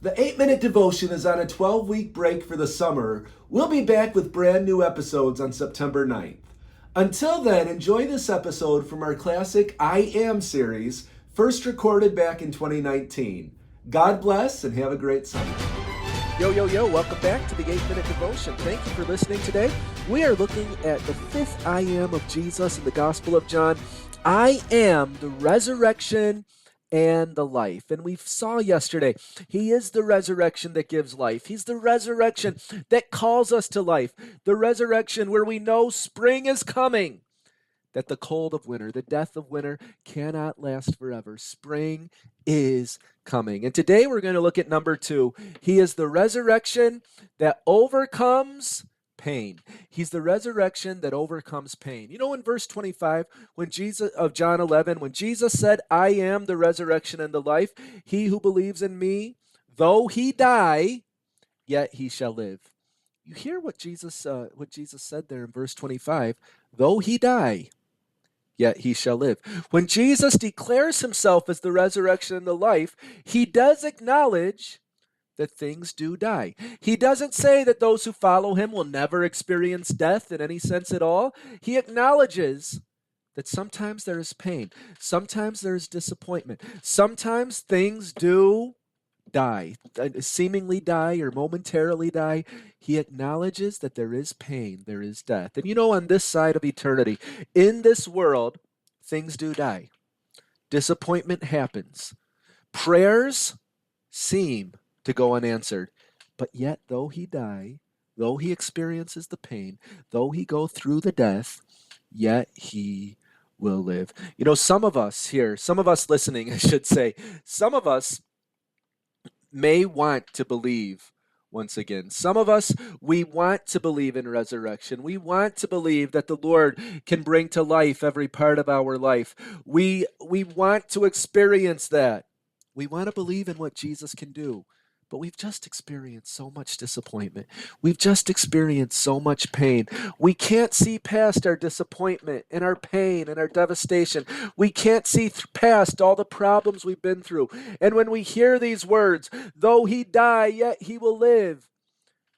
The 8-Minute Devotion is on a 12-week break for the summer. We'll be back with brand new episodes on September 9th. Until then, enjoy this episode from our classic I Am series, first recorded back in 2019. God bless and have a great summer. Yo, yo, yo, welcome back to the 8-Minute Devotion. Thank you for listening today. We are looking at the fifth I Am of Jesus in the Gospel of John. I am the resurrection and the life. And we saw yesterday, he is the resurrection that gives life. He's the resurrection that calls us to life. The resurrection where we know spring is coming, that the cold of winter, the death of winter cannot last forever. Spring is coming. And today we're going to look at number 2. He is the resurrection that overcomes pain. He's the resurrection that overcomes pain. You know, in verse 25, when Jesus of John 11, when Jesus said, I am the resurrection and the life, he who believes in me, though he die, yet he shall live. You hear what Jesus said there in verse 25, though he die, yet he shall live. When Jesus declares himself as the resurrection and the life, he does acknowledge that things do die. He doesn't say that those who follow him will never experience death in any sense at all. He acknowledges that sometimes there is pain, sometimes there is disappointment, sometimes things do die, seemingly die or momentarily die. He acknowledges that there is pain, there is death. And you know, on this side of eternity, in this world, things do die. Disappointment happens. Prayers seem to go unanswered. But yet, though he die, though he experiences the pain, though he go through the death, yet he will live. You know, some of us here, some of us listening, I should say, some of us may want to believe once again. Some of us, we want to believe in resurrection. We want to believe that the Lord can bring to life every part of our life. We want to experience that. We want to believe in what Jesus can do. But we've just experienced so much disappointment. We've just experienced so much pain. We can't see past our disappointment and our pain and our devastation. We can't see past all the problems we've been through. And when we hear these words, though he die, yet he will live,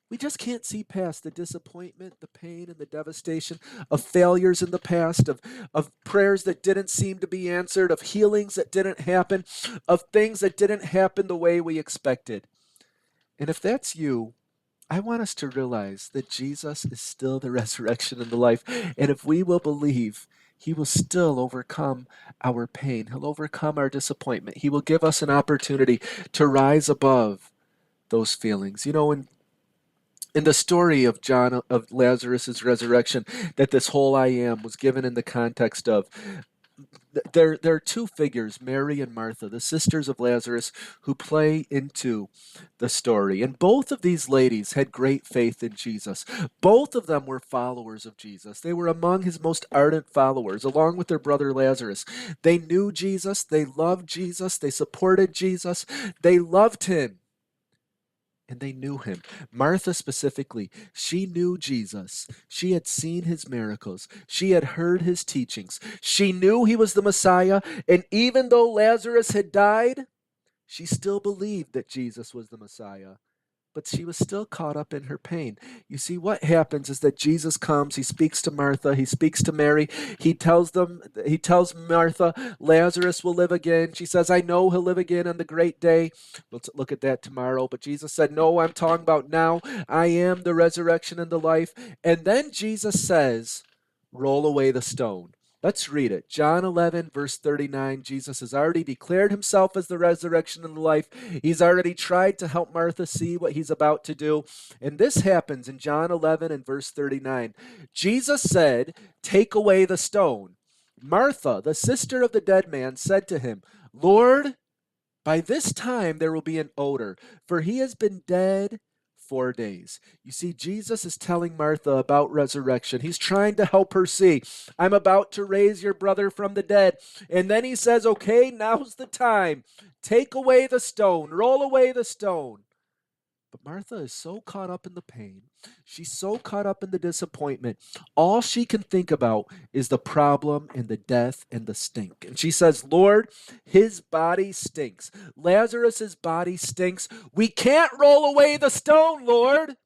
we just can't see past the disappointment, the pain, and the devastation of failures in the past, of prayers that didn't seem to be answered, of healings that didn't happen, of things that didn't happen the way we expected. And if that's you, I want us to realize that Jesus is still the resurrection and the life. And if we will believe, he will still overcome our pain. He'll overcome our disappointment. He will give us an opportunity to rise above those feelings. You know, in the story of Lazarus' resurrection, that this whole I am was given in the context of, there are two figures, Mary and Martha, the sisters of Lazarus, who play into the story. And both of these ladies had great faith in Jesus. Both of them were followers of Jesus. They were among his most ardent followers, along with their brother Lazarus. They knew Jesus. They loved Jesus. They supported Jesus. They loved him. And they knew him. Martha specifically, she knew Jesus. She had seen his miracles. She had heard his teachings. She knew he was the Messiah. And even though Lazarus had died, she still believed that Jesus was the Messiah. But she was still caught up in her pain. You see, what happens is that Jesus comes, he speaks to Martha, he speaks to Mary, he tells Martha, Lazarus will live again. She says, I know he'll live again on the great day. Let's look at that tomorrow. But Jesus said, no, I'm talking about now. I am the resurrection and the life. And then Jesus says, roll away the stone. Let's read it. John 11, verse 39. Jesus has already declared himself as the resurrection and the life. He's already tried to help Martha see what he's about to do. And this happens in John 11 and verse 39. Jesus said, take away the stone. Martha, the sister of the dead man, said to him, Lord, by this time there will be an odor, for he has been dead 4 days. You see, Jesus is telling Martha about resurrection. He's trying to help her see, I'm about to raise your brother from the dead. And then he says, okay, now's the time. Take away the stone. Roll away the stone. But Martha is so caught up in the pain. She's so caught up in the disappointment. All she can think about is the problem and the death and the stink. And she says, Lord, his body stinks. Lazarus's body stinks. We can't roll away the stone, Lord.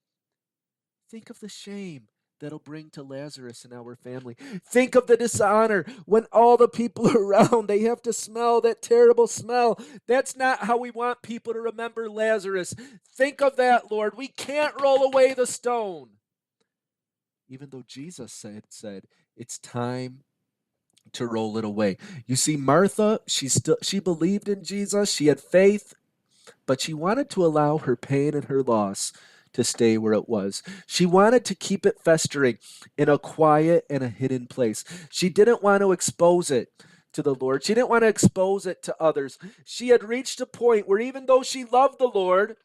Think of the shame that'll bring to Lazarus and our family. Think of the dishonor when all the people around, they have to smell that terrible smell. That's not how we want people to remember Lazarus. Think of that, Lord. We can't roll away the stone. Even though Jesus said it's time to roll it away. You see, Martha, she believed in Jesus. She had faith, but she wanted to allow her pain and her loss to stay where it was. She wanted to keep it festering in a quiet and a hidden place. She didn't want to expose it to the Lord. She didn't want to expose it to others. She had reached a point where even though she loved the Lord,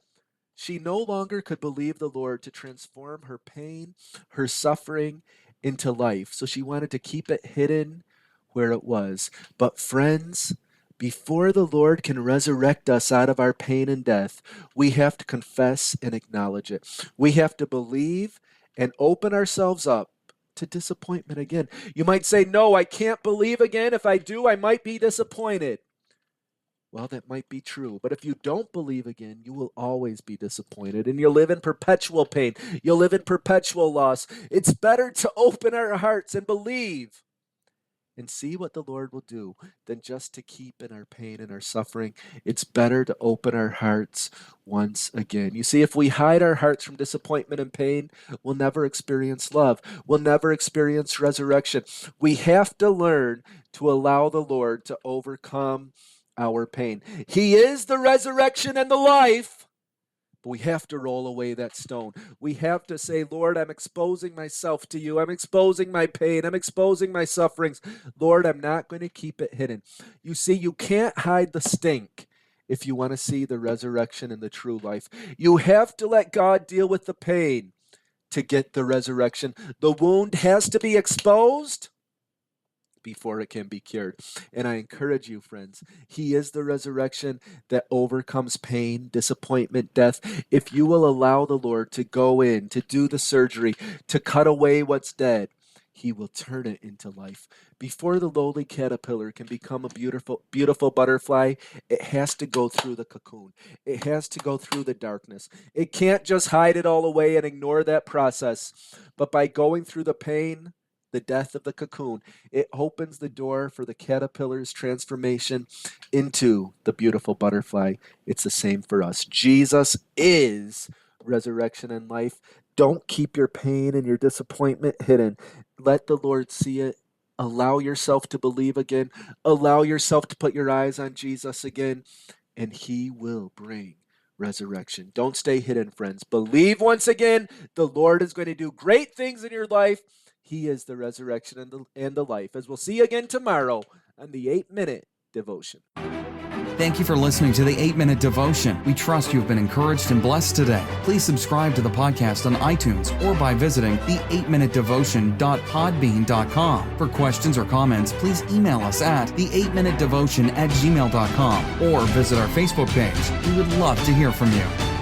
she no longer could believe the Lord to transform her pain, her suffering into life. So she wanted to keep it hidden where it was. But friends, before the Lord can resurrect us out of our pain and death, we have to confess and acknowledge it. We have to believe and open ourselves up to disappointment again. You might say, no, I can't believe again. If I do, I might be disappointed. Well, that might be true. But if you don't believe again, you will always be disappointed and you'll live in perpetual pain. You'll live in perpetual loss. It's better to open our hearts and believe and see what the Lord will do than just to keep in our pain and our suffering. It's better to open our hearts once again. You see, if we hide our hearts from disappointment and pain, we'll never experience love. We'll never experience resurrection. We have to learn to allow the Lord to overcome our pain. He is the resurrection and the life. But we have to roll away that stone. We have to say, Lord, I'm exposing myself to you. I'm exposing my pain. I'm exposing my sufferings. Lord, I'm not going to keep it hidden. You see, you can't hide the stink if you want to see the resurrection and the true life. You have to let God deal with the pain to get the resurrection. The wound has to be exposed before it can be cured. And I encourage you, friends, he is the resurrection that overcomes pain, disappointment, death. If you will allow the Lord to go in, to do the surgery, to cut away what's dead, he will turn it into life. Before the lowly caterpillar can become a beautiful, beautiful butterfly, it has to go through the cocoon. It has to go through the darkness. It can't just hide it all away and ignore that process. But by going through the pain, the death of the cocoon, it opens the door for the caterpillar's transformation into the beautiful butterfly. It's the same for us. Jesus is resurrection and life. Don't keep your pain and your disappointment hidden. Let the Lord see it. Allow yourself to believe again. Allow yourself to put your eyes on Jesus again, and he will bring resurrection. Don't stay hidden, friends. Believe once again. The Lord is going to do great things in your life. He is the resurrection and the life. As we'll see again tomorrow on the 8-Minute Devotion. Thank you for listening to the 8-Minute Devotion. We trust you've been encouraged and blessed today. Please subscribe to the podcast on iTunes or by visiting the8minutedevotion.podbean.com. For questions or comments, please email us at the8minutedevotion@gmail.com or visit our Facebook page. We would love to hear from you.